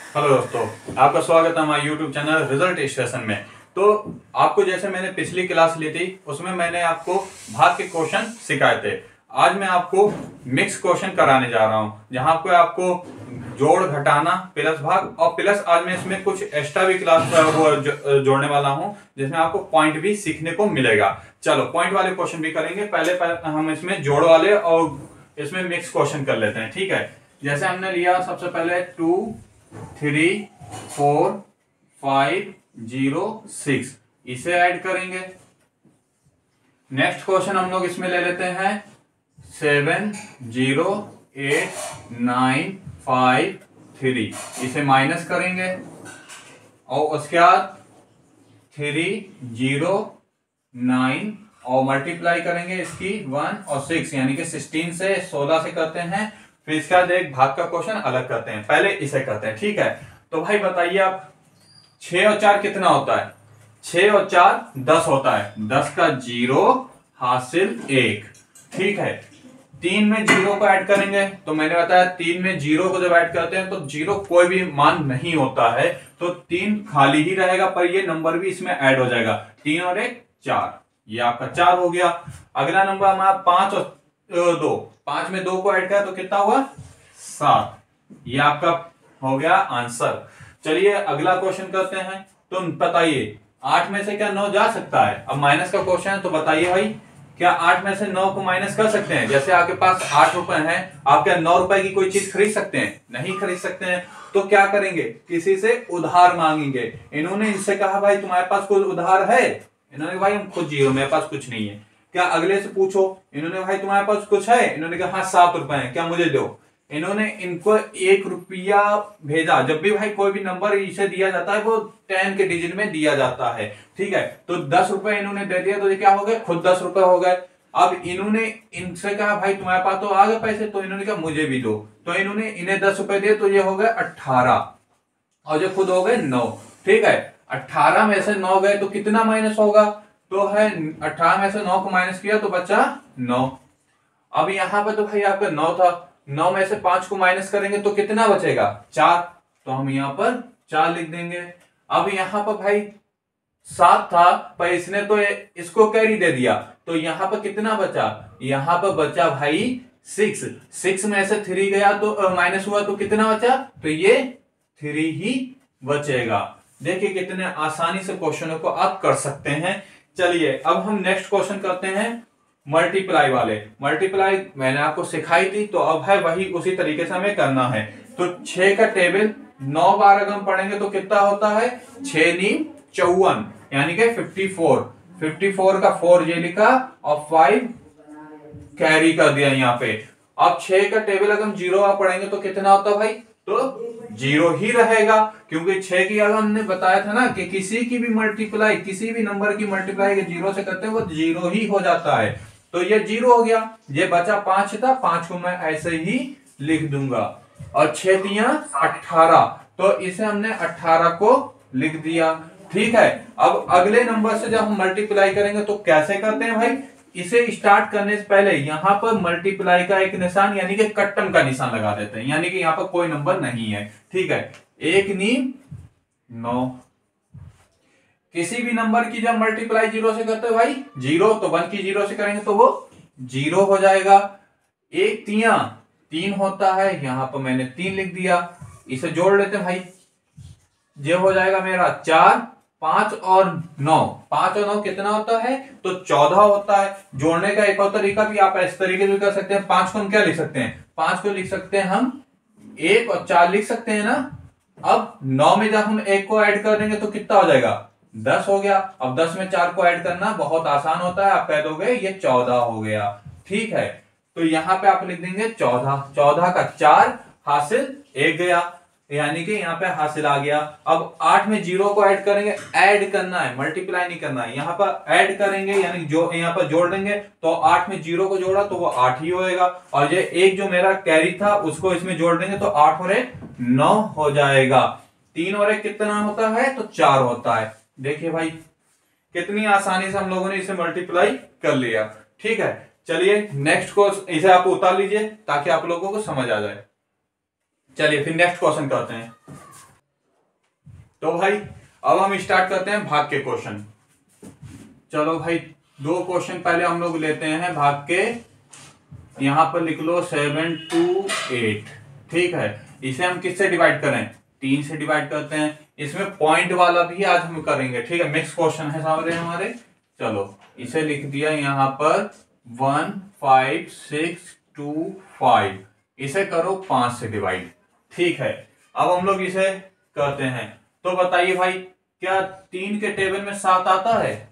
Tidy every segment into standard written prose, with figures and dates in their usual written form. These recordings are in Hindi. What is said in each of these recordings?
हेलो दोस्तों, आपका स्वागत है हमारे यूट्यूब चैनल रिजल्ट स्टेशन में। तो आपको जैसे मैंने पिछली क्लास ली थी उसमें मैंने आपको भाग के क्वेश्चन सिखाए थे। आज मैं आपको मिक्स क्वेश्चन कराने जा रहा हूं, जहां पे आपको जोड़ घटाना प्लस भाग और प्लस आज मैं इसमें कुछ एक्स्ट्रा भी क्लास जोड़ने वाला हूं, जिसमें आपको पॉइंट भी सीखने को मिलेगा। चलो पॉइंट वाले क्वेश्चन भी करेंगे, पहले हम इसमें जोड़ वाले और इसमें मिक्स क्वेश्चन कर लेते हैं। ठीक है, जैसे हमने लिया सबसे पहले 2 3 4 5 0 6, इसे ऐड करेंगे। नेक्स्ट क्वेश्चन हम लोग इसमें ले लेते हैं 7 0 8 9 5 3, इसे माइनस करेंगे और उसके बाद 3 0 9 और मल्टीप्लाई करेंगे इसकी 1 और 6, यानी कि 16 से 16 से करते हैं। फिर इसके बाद एक भाग का क्वेश्चन अलग करते हैं, पहले इसे करते हैं। ठीक है, तो भाई बताइए आप 6 और 4 कितना होता है? 6 और 4 10 होता है, 10 का 0 हासिल 1। ठीक है, 3 में 0 को ऐड करेंगे, तो मैंने बताया 3 में 0 को जब ऐड करते हैं तो 0 कोई भी मान नहीं होता है, तो 3 खाली ही रहेगा, पर ये नंबर भी इसमें ऐड हो जाएगा। 3 और 1 4, ये आपका 4 हो गया। अगला नंबर हमारा 5 और 2, 5 में 2 को ऐड करें तो कितना हुआ? 7, ये आपका हो गया आंसर। चलिए अगला क्वेश्चन करते हैं। तो बताइए 8 में से क्या 9 जा सकता है? अब माइनस का क्वेश्चन है, तो बताइए भाई क्या 8 में से 9 को माइनस कर सकते हैं? जैसे आपके पास 8 रुपए हैं, आप क्या 9 रुपए की कोई चीज खरीद सकते हैं? नहीं खरीद सकते हैं, तो क्या करेंगे? किसी से उधार मांगेंगे। इन्होंने इनसे कहा भाई तुम्हारे पास कोई उधार है? इन्होंने भाई हम खुद जीरो, मेरे पास कुछ नहीं है। क्या अगले से पूछो, इन्होंने भाई तुम्हारे पास कुछ है? इन्होंने कहा हाँ 7 रुपए है, क्या मुझे दो। इन्होंने इनको 1 रुपया भेजा। जब भी भाई कोई भी नंबर इसे दिया जाता है वो 10 के डिजिट में दिया जाता है। ठीक है, तो 10 रुपए इन्होंने दे दिया, तो ये क्या हो गए? खुद 10 रुपए हो गए। अब इन्होंने इनसे कहा भाई तुम्हारे पास तो आ गए पैसे, तो इन्होंने कहा मुझे भी दो, तो इन्होंने इन्हें 10 रुपए दिए, तो ये हो गए 18 और जो खुद हो गए 9। ठीक है, 18 में से 9 गए तो कितना माइनस होगा? तो है 18 में से 9 को माइनस किया तो बचा 9। अब यहां पर तो भाई आपका 9 था, 9 में से 5 को माइनस करेंगे तो कितना बचेगा? 4, तो हम यहां पर 4 लिख देंगे। अब यहां पर भाई 7 था, पर इसने तो इसको कैरी दे दिया, तो यहां पर कितना बचा? यहां पर बचा भाई 6। 6 में से 3 गया तो माइनस हुआ, तो कितना बचा? तो ये 3 ही बचेगा। देखिए कितने आसानी से क्वेश्चनों को आप कर सकते हैं। चलिए अब हम नेक्स्ट क्वेश्चन करते हैं मल्टीप्लाई वाले। मल्टीप्लाई मैंने आपको सिखाई थी, तो अब है वही उसी तरीके से हमें करना है। तो 6 का टेबल 9 बार अगर हम पढ़ेंगे तो कितना होता है? 6 नी 54, यानी कि 54। 54 का 4 ये लिखा और 5 कैरी कर दिया यहाँ पे। अब 6 का टेबल अगर हम 0 बार पढ़ेंगे तो कितना होता है भाई? तो 0 ही रहेगा, क्योंकि 6 की अगर हमने बताया था ना कि किसी की भी मल्टीप्लाई, किसी भी नंबर की मल्टीप्लाई 0 से करते हैं वो 0 ही हो जाता है। तो ये 0 हो गया। ये बचा 5 था, 5 को मैं ऐसे ही लिख दूंगा और 6 दिया 18, तो इसे हमने 18 को लिख दिया। ठीक है, अब अगले नंबर से जब हम मल्टीप्लाई करेंगे तो कैसे करते हैं भाई? इसे स्टार्ट करने से पहले यहां पर मल्टीप्लाई का एक निशान, यानी कि कट्टम का निशान लगा देते हैं, यानी कि यहां पर कोई नंबर नहीं है। ठीक है, 1 नी 9। किसी भी नंबर की जब मल्टीप्लाई 0 से करते हो भाई 0, तो 1 की 0 से करेंगे तो वो 0 हो जाएगा। 1 तिया 3 होता है, यहां पर मैंने 3 लिख दिया। इसे जोड़ लेते हैं भाई, ये हो जाएगा मेरा 4, 5 और 9। 5 और 9 कितना होता है? तो 14 होता है। जोड़ने का एक और तरीका भी आप इस तरीके से कर सकते हैं। 5 को हम क्या लिख सकते हैं? 5 को लिख सकते हैं हम 1 और 4 लिख सकते हैं ना। अब 9 में जब हम 1 को ऐड कर देंगे तो कितना हो जाएगा? 10 हो गया। अब 10 में 4 को ऐड करना बहुत आसान होता है, आप कह दोगे ये 14 हो गया। ठीक है, तो यहां पे आप लिख देंगे 14। 14 का 4 हासिल 1 गया, यानी कि यहाँ पे हासिल आ गया। अब 8 में 0 को ऐड करेंगे, ऐड करना है, मल्टीप्लाई नहीं करना है। यहाँ पर ऐड करेंगे, यानी जो यहाँ पर जोड़ देंगे, तो 8 में 0 को जोड़ा तो वो 8 ही होएगा, और ये एक जो मेरा कैरी था उसको इसमें जोड़ देंगे तो 8 और 1 9 हो जाएगा। 3 और 1 कितना होता है? तो 4 होता है। देखिए भाई कितनी आसानी से हम लोगों ने इसे मल्टीप्लाई कर लिया। ठीक है, चलिए नेक्स्ट को इसे आप उतार लीजिए ताकि आप लोगों को समझ आ जाए। चलिए फिर नेक्स्ट क्वेश्चन करते हैं। तो भाई अब हम स्टार्ट करते हैं भाग के क्वेश्चन। चलो भाई, दो क्वेश्चन पहले हम लोग लेते हैं भाग के। यहां पर लिख लो 7 to 8। ठीक है, इसे हम किससे डिवाइड करें? 3 से डिवाइड करते हैं। इसमें पॉइंट वाला भी आज हम करेंगे। ठीक है, मिक्स क्वेश्चन है सारे हमारे। चलो इसे लिख दिया यहां पर 1 5 6 2 5। इसे करो 5 से डिवाइड। ठीक है, अब हम लोग इसे करते हैं। तो बताइए भाई, क्या 3 के टेबल में 7 आता है?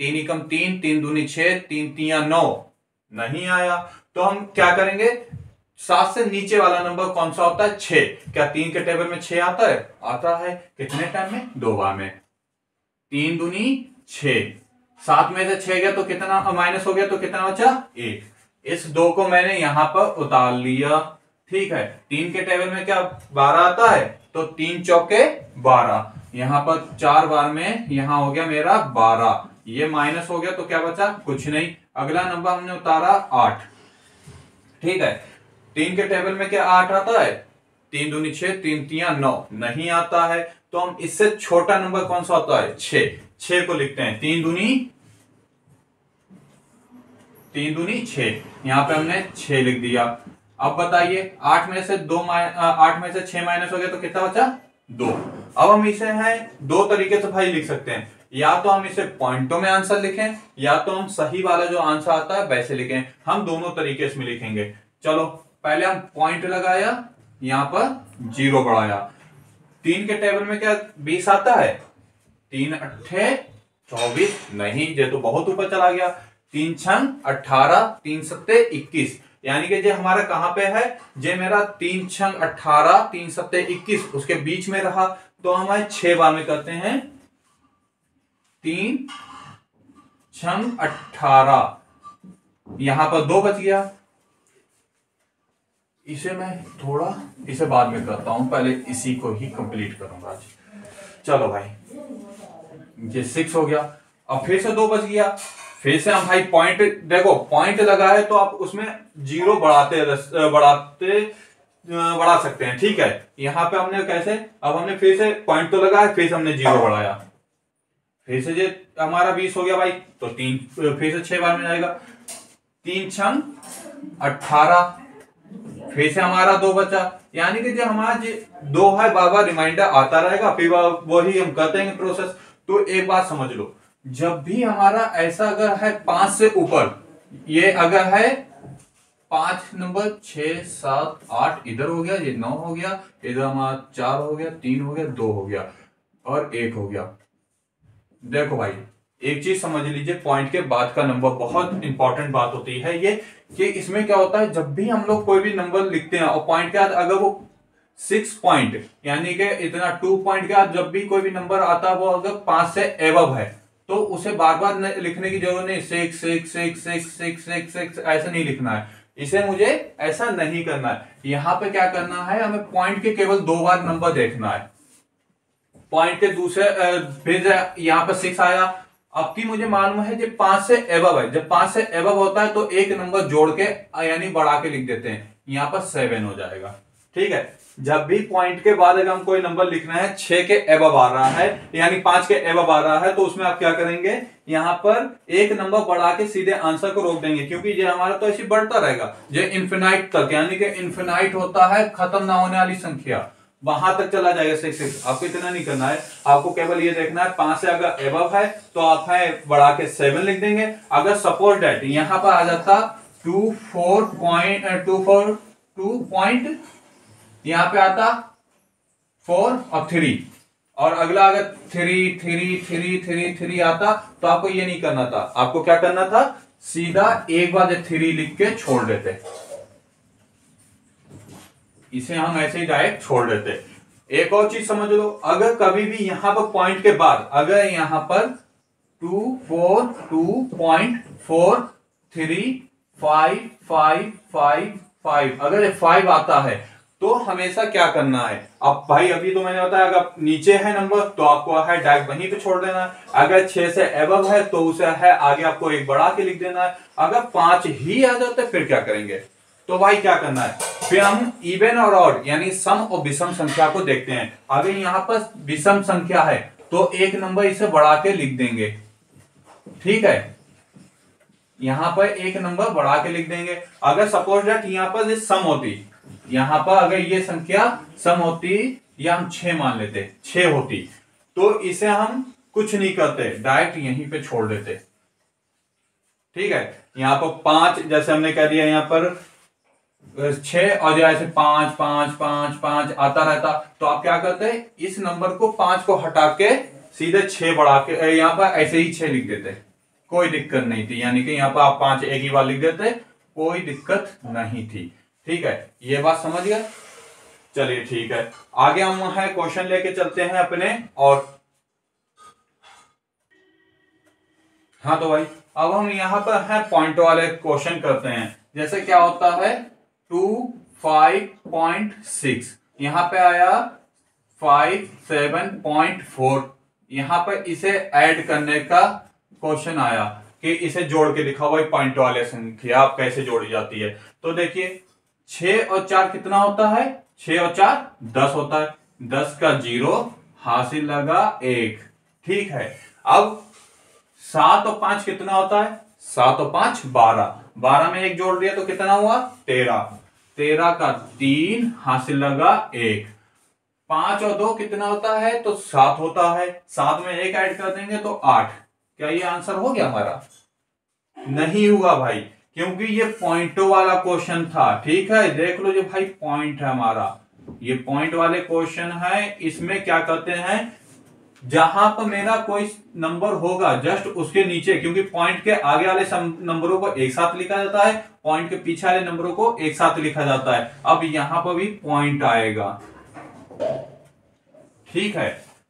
3 एकम 3, 3 दूनी 6, 3 तिया 9। नहीं आया। तो हम क्या करेंगे? 7 से नीचे वाला नंबर कौन सा होता है? 6। क्या 3 के टेबल में 6 आता है? आता है। कितने टाइम में? 2 बार में। 3 दूनी 6, 7 में से 6 गया तो कितना माइनस हो गया, तो कितना बचा? 1। इस 2 को मैंने यहां पर उतार लिया। ठीक है, 3 के टेबल में क्या 12 आता है? तो 3 चौके 12। यहां पर 4 बार में यहां हो गया मेरा 12। ये माइनस हो गया तो क्या बचा? कुछ नहीं। अगला नंबर हमने उतारा 8। ठीक है, 3 के टेबल में क्या 8 आता है? 3 दूनी 6, 3 तिया 9। नहीं आता है। तो हम इससे छोटा नंबर कौन सा होता है? 6। 6 को लिखते हैं 3 दूनी 6। यहां पे हमने 6 लिख दिया। अब बताइए, 8 में से 6 माइनस हो गया तो कितना बचा? 2। अब हम इसे हैं दो तरीके से भाई लिख सकते हैं। या तो हम इसे पॉइंटों में आंसर लिखें, या तो हम सही वाला जो आंसर आता है वैसे लिखें। हम दोनों तरीके से लिखेंगे। चलो पहले हम पॉइंट लगाया, यहां पर 0 बढ़ाया। 3 के टेबल में क्या 20 आता है? 3 अट्ठे 24। नहीं, ये तो बहुत ऊपर चला गया। 3 छंग 18, 3 सत्ते 21। यानी कि ये हमारा कहां पे है? ये मेरा 3 छंग 18, 3 सत्ते 21 उसके बीच में रहा। तो हमारे 6 बार में करते हैं। 3 छंग 18, यहां पर 2 बच गया। इसे मैं थोड़ा इसे बाद में करता हूं, पहले इसी को ही कंप्लीट करूंगा आज। चलो भाई, ये 6 हो गया। अब फिर से 2 बच गया। फिर से हम भाई पॉइंट, देखो पॉइंट लगा है तो आप उसमें 0 बढ़ा सकते हैं। ठीक है, यहां पे हमने कैसे, अब हमने फिर से पॉइंट तो लगाया, फिर से हमने 0 बढ़ाया। फिर से ये हमारा 20 हो गया भाई। तो 3 फिर से 6 बार में जाएगा। 3 छंग 18, फिर से हमारा 2 बचा। यानी कि जो हमारा 2 है बार रिमाइंडर आता रहेगा, फिर वही हम करते हैं प्रोसेस। तो एक बात समझ लो, जब भी हमारा ऐसा अगर है 5 से ऊपर, ये अगर है 5 नंबर 6 7 8 इधर हो गया, ये 9 हो गया, इधर हमारा 4 हो गया, 3 हो गया, 2 हो गया और 1 हो गया। देखो भाई, एक चीज समझ लीजिए, पॉइंट के बाद का नंबर बहुत इंपॉर्टेंट बात होती है ये, कि इसमें क्या होता है, जब भी हम लोग कोई भी नंबर लिखते हैं और पॉइंट के बाद अगर वो 6 पॉइंट यानी कि इतना 2 पॉइंट के बाद जब भी कोई भी नंबर आता है वो अगर 5 से एबव है तो उसे बार बार लिखने की जरूरत नहीं। 6 6 6 6 6 6 6 ऐसा नहीं लिखना है। इसे मुझे ऐसा नहीं करना है। यहां पे क्या करना है, हमें पॉइंट के केवल 2 बार नंबर देखना है। पॉइंट के दूसरे फिर यहाँ पर 6 आया। अब की मुझे मालूम है जब 5 से एबव है, जब 5 से एबव होता है तो एक नंबर जोड़ के यानी बढ़ा के लिख देते हैं। यहाँ पर 7 हो जाएगा। ठीक है, जब भी पॉइंट के बाद अगर हम कोई नंबर लिखना है 6 के एबव आ रहा है यानी 5 के एबव आ रहा है, तो उसमें आप क्या करेंगे, यहां पर एक नंबर बढ़ा के सीधे आंसर को रोक देंगे, क्योंकि ये हमारा तो ऐसे बढ़ता रहेगा ये इन्फिनाइट तक, यानी कि इन्फिनाइट होता है खत्म ना होने वाली संख्या, वहां तक चला जाएगा 6। आपको इतना नहीं करना है, आपको केवल ये देखना है 5 से अगर एबव है तो आप है बढ़ा के 7 लिख देंगे। अगर सपोज डेट यहां पर आ जाता 2 पॉइंट, यहां पे आता 4 और 3, और अगला अगर 3 3 3 3 3 आता तो आपको ये नहीं करना था। आपको क्या करना था, सीधा एक बार 3 लिख के छोड़ देते, इसे हम ऐसे ही डायरेक्ट छोड़ देते। एक और चीज समझ लो, अगर कभी भी यहां पर पॉइंट के बाद अगर यहां पर 2 4 2.4 3 5 5 5 5 अगर 5 आता है तो हमेशा क्या करना है, अब भाई अभी तो मैंने बताया अगर नीचे है नंबर तो आपको है डायरेक्ट वहीं पे छोड़ देना है। अगर 6 से एबव है तो उसे है आगे आपको एक बढ़ा के लिख देना है। अगर 5 ही आ जाता है फिर क्या करेंगे, तो भाई क्या करना है, फिर हम इवन और ऑड यानी सम और विषम संख्या को देखते हैं। अगर यहाँ पर विषम संख्या है तो एक नंबर इसे बढ़ा के लिख देंगे, ठीक है, यहां पर एक नंबर बढ़ा के लिख देंगे। अगर सपोज दैट यहां पर सम होती, यहां पर अगर ये संख्या सम होती या हम 6 मान लेते, 6 होती, तो इसे हम कुछ नहीं करते, डायरेक्ट यहीं पे छोड़ देते, ठीक है। यहां पर 5 जैसे हमने कह दिया, यहां पर 6 और जैसे 5 5 5 5 आता रहता, तो आप क्या करते हैं, इस नंबर को 5 को हटा के सीधे 6 बढ़ा के यहां पर ऐसे ही 6 लिख देते, कोई दिक्कत नहीं थी। यानी कि यहाँ पर आप 5 एक ही बार लिख देते, कोई दिक्कत नहीं थी, ठीक है। ये बात समझ गए? चलिए ठीक है, आगे हम है क्वेश्चन लेके चलते हैं अपने। और हाँ तो भाई अब हम यहाँ पर है पॉइंट वाले क्वेश्चन करते हैं। जैसे क्या होता है 25.6, यहाँ पे आया 57.4, यहाँ पर इसे ऐड करने का क्वेश्चन आया कि इसे जोड़ के दिखाओ भाई, पॉइंट वाले संख्या आप कैसे जोड़ी जाती है। तो देखिए 6 और 4 कितना होता है, 6 और 4 10 होता है, 10 का 0 हासिल लगा 1, ठीक है। अब 7 और 5 कितना होता है, 7 और 5 12, 12 में 1 जोड़ दिया तो कितना हुआ 13, 13 का 3 हासिल लगा 1, 5 और 2 कितना होता है, तो 7 होता है, 7 में 1 ऐड कर देंगे तो 8। क्या ये आंसर हो गया हमारा? नहीं हुआ भाई, क्योंकि ये पॉइंटों वाला क्वेश्चन था, ठीक है। देख लो जो भाई पॉइंट है हमारा, ये पॉइंट वाले क्वेश्चन है। इसमें क्या करते हैं, जहां पर मेरा कोई नंबर होगा जस्ट उसके नीचे, क्योंकि पॉइंट के आगे वाले नंबरों को एक साथ लिखा जाता है, पॉइंट के पीछे वाले नंबरों को एक साथ लिखा जाता है। अब यहां पर भी पॉइंट आएगा, ठीक है।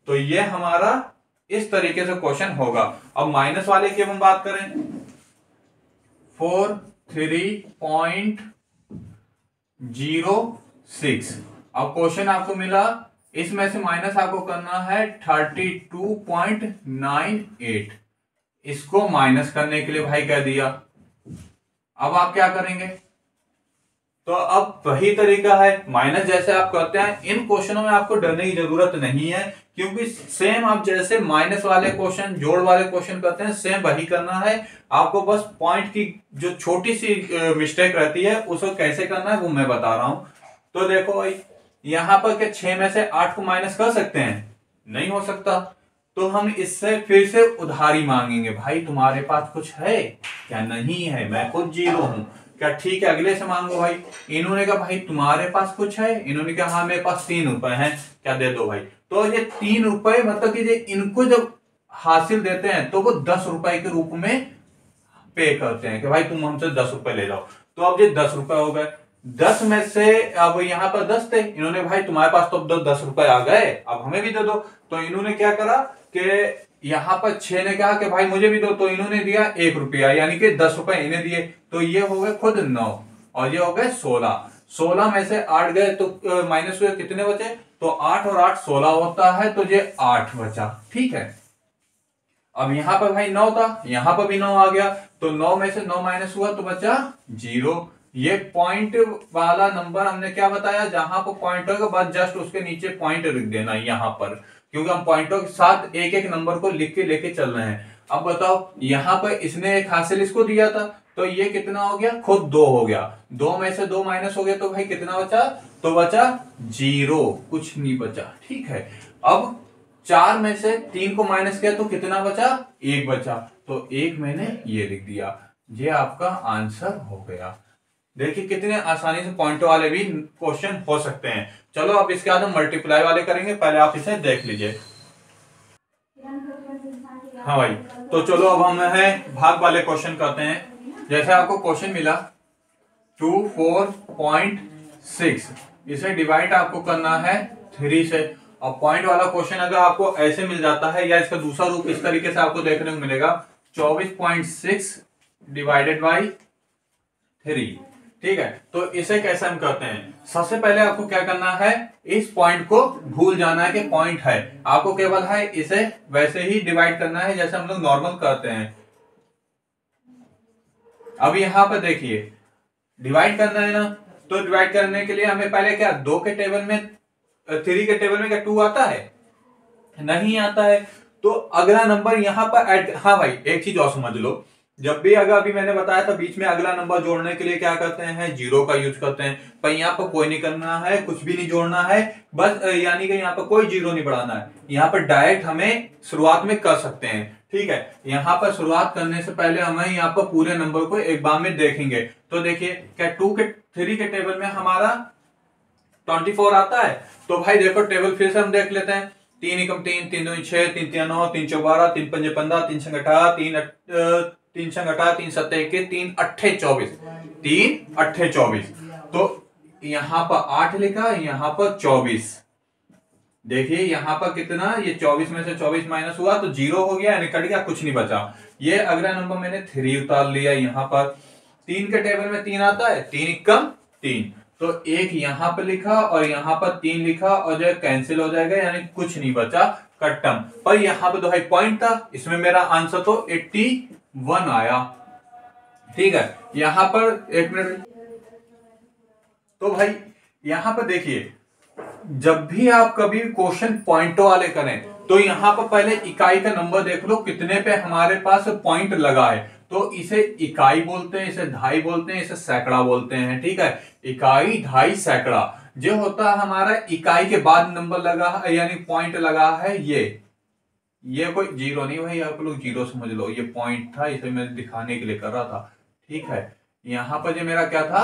तो ये हमारा इस तरीके से क्वेश्चन होगा। अब माइनस वाले की हम बात करें, 43.06। अब क्वेश्चन आपको मिला, इसमें से माइनस आपको करना है 32.98। इसको माइनस करने के लिए भाई कह दिया। अब आप क्या करेंगे, तो अब वही तरीका है, माइनस जैसे आप करते हैं। इन क्वेश्चनों में आपको डरने की जरूरत नहीं है, क्योंकि सेम आप जैसे माइनस वाले क्वेश्चन, जोड़ वाले क्वेश्चन करते हैं, सेम वही करना है आपको। बस पॉइंट की जो छोटी सी मिस्टेक रहती है उसको कैसे करना है वो मैं बता रहा हूं। तो देखो भाई, यहां पर क्या 6 में से 8 को माइनस कर सकते हैं? नहीं हो सकता। तो हम इससे फिर से उधारी मांगेंगे, भाई तुम्हारे पास कुछ है क्या? नहीं है, मैं खुद 0 हूं क्या? ठीक है, अगले से मांगो भाई। इन्होंने कहा भाई तुम्हारे पास कुछ है? इन्होंने कहा हाँ मेरे पास 3 रुपए हैं, क्या? दे दो भाई। तो ये 3 रुपए मतलब कि इनको जब हासिल देते हैं तो वो 10 रुपए के रूप में पे करते हैं कि भाई तुम हमसे 10 रुपए ले जाओ। तो अब ये 10 रुपए हो गए, 10 में से अब यहाँ पर 10 थे, इन्होंने भाई तुम्हारे पास तो 10 रुपए आ गए, अब हमें भी दे दो। तो इन्होंने क्या करा कि यहाँ पर 6 ने कहा कि भाई मुझे भी दो, तो इन्होंने दिया 1 रुपया, यानी कि 10 रुपए इन्हें दिए। तो ये हो गए खुद 9 और ये हो गए 16। 16 में से 8 गए तो माइनस हुए, कितने बचे? तो 8 और 8 16 होता है, तो ये 8 बचा, ठीक है। अब यहां पर भाई 9 था, यहां पर भी 9 आ गया, तो 9 में से 9 माइनस हुआ तो बचा 0। ये पॉइंट वाला नंबर हमने क्या बताया, जहां पर पॉइंट होगा बस जस्ट उसके नीचे पॉइंट लिख देना यहां पर, क्योंकि हम पॉइंटों के साथ एक एक नंबर को लिख के लेके चल रहे हैं। अब बताओ, यहां पर इसने एक हासिल इसको दिया था, तो ये कितना हो गया? खुद 2 हो गया। 2 में से 2 माइनस हो गया तो भाई कितना बचा? तो बचा 0, कुछ नहीं बचा, ठीक है। अब 4 में से 3 को माइनस किया तो कितना बचा? 1 बचा, तो 1 मैंने ये लिख दिया। ये आपका आंसर हो गया। देखिए कितने आसानी से पॉइंट वाले भी क्वेश्चन हो सकते हैं। चलो अब इसके बाद हम मल्टीप्लाई वाले करेंगे, पहले आप इसे देख लीजिए। हाँ भाई, तो चलो अब हम है भाग वाले क्वेश्चन करते हैं। जैसे आपको क्वेश्चन मिला 24.6, इसे डिवाइड आपको करना है 3 से। और पॉइंट वाला क्वेश्चन अगर आपको ऐसे मिल जाता है, या इसका दूसरा रूप इस तरीके से आपको देखने को मिलेगा 24.6 डिवाइडेड बाई 3, ठीक है। तो इसे कैसे हम करते हैं, सबसे पहले आपको क्या करना है, इस पॉइंट को भूल जाना है कि पॉइंट है। आपको केवल है इसे वैसे ही डिवाइड करना है जैसे हम लोग नॉर्मल करते हैं। अब यहां पर देखिए डिवाइड करना है ना, तो डिवाइड करने के लिए हमें पहले क्या 2 के टेबल में 3 के टेबल में क्या 2 आता है? नहीं आता है। तो अगला नंबर यहां पर ऐड, हाँ भाई एक चीज और समझ लो, जब भी अगर अभी मैंने बताया था बीच में अगला नंबर जोड़ने के लिए क्या करते हैं, जीरो का यूज करते हैं। पर यहाँ पर कोई नहीं करना है, कुछ भी नहीं जोड़ना है, बस यानी कि यहाँ पर कोई जीरो नहीं बढ़ाना है। यहाँ पर डायरेक्ट हमें शुरुआत में कर सकते हैं, ठीक है। यहाँ पर शुरुआत करने से पहले हमें यहाँ पर पूरे नंबर को एक बार में देखेंगे। तो देखिए क्या 3 के टेबल में हमारा 24 आता है। तो भाई देखो टेबल फिर से हम देख लेते हैं। 3 एकम 3, 3 दूनी 6, 3 तिया 9, 3 चौ 12, 3 पंजे 15, 3 छंग 18, 3 छंग 18, 3 सत्ते 21, 3 अट्ठे 24, 3 अट्ठे 24। तो यहां पर 8 लिखा, यहां पर 24। देखिए यहां पर कितना, ये 24 में से 24 माइनस हुआ तो 0 हो गया, यानी कट गया, कुछ नहीं बचा। ये अगला नंबर मैंने 3 उतार लिया। यहां पर 3 के टेबल में 3 आता है, 3 एकम 3, तो एक यहां पर लिखा और यहां पर 3 लिखा, और जो कैंसिल हो जाएगा, यानी कुछ नहीं बचा कट्टम। पर यहां पर तो भाई पॉइंट था, इसमें मेरा आंसर तो 81 आया, ठीक है। यहां पर एक मिनट, तो भाई यहां पर देखिए जब भी आप कभी क्वेश्चन पॉइंटों वाले करें तो यहां पर पहले इकाई का नंबर देख लो कितने पे हमारे पास पॉइंट लगा है। तो इसे इकाई बोलते हैं, इसे ढाई बोलते हैं, इसे सैकड़ा बोलते हैं, ठीक है। इकाई, ढाई, सैकड़ा जो होता है हमारा इकाई के बाद नंबर लगा है, यानी पॉइंट लगा है। ये कोई जीरो नहीं भाई, आप लोग जीरो समझ लो, ये पॉइंट था, इसे मैं दिखाने के लिए कर रहा था, ठीक है। यहां पर जो मेरा क्या था,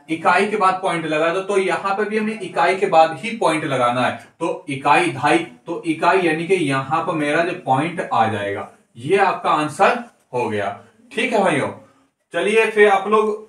इकाई के बाद पॉइंट लगा दो, तो यहां पे भी हमें इकाई के बाद ही पॉइंट लगाना है। तो इकाई, ढाई, तो इकाई यानी कि यहां पर मेरा जो पॉइंट आ जाएगा, ये आपका आंसर हो गया, ठीक है भाइयों। चलिए फिर आप लोग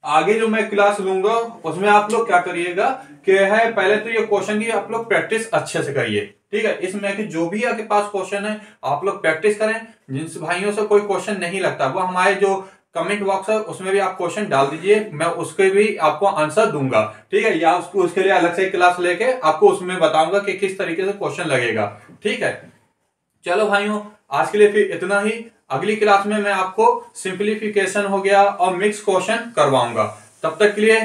आगे जो मैं क्लास लूंगा उसमें आप लोग क्या करिएगा कि है पहले तो ये क्वेश्चन की आप लोग प्रैक्टिस अच्छे से करिए, ठीक है। इसमें कि जो भी आपके पास क्वेश्चन है आप लोग प्रैक्टिस करें। जिन भाइयों से कोई क्वेश्चन नहीं लगता वो हमारे जो कमेंट बॉक्स है उसमें भी आप क्वेश्चन डाल दीजिए, मैं उसके भी आपको आंसर दूंगा, ठीक है। या उसके लिए अलग से क्लास लेके आपको उसमें बताऊंगा कि किस तरीके से क्वेश्चन लगेगा, ठीक है। चलो भाइयों आज के लिए फिर इतना ही। अगली क्लास में मैं आपको सिंप्लीफिकेशन हो गया और मिक्स क्वेश्चन करवाऊंगा। तब तक के लिए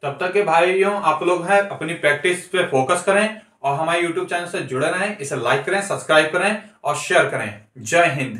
तब तक के भाइयों आप लोग हैं अपनी प्रैक्टिस पे फोकस करें और हमारे YouTube चैनल से जुड़े रहें। इसे लाइक करें, सब्सक्राइब करें और शेयर करें। जय हिंद।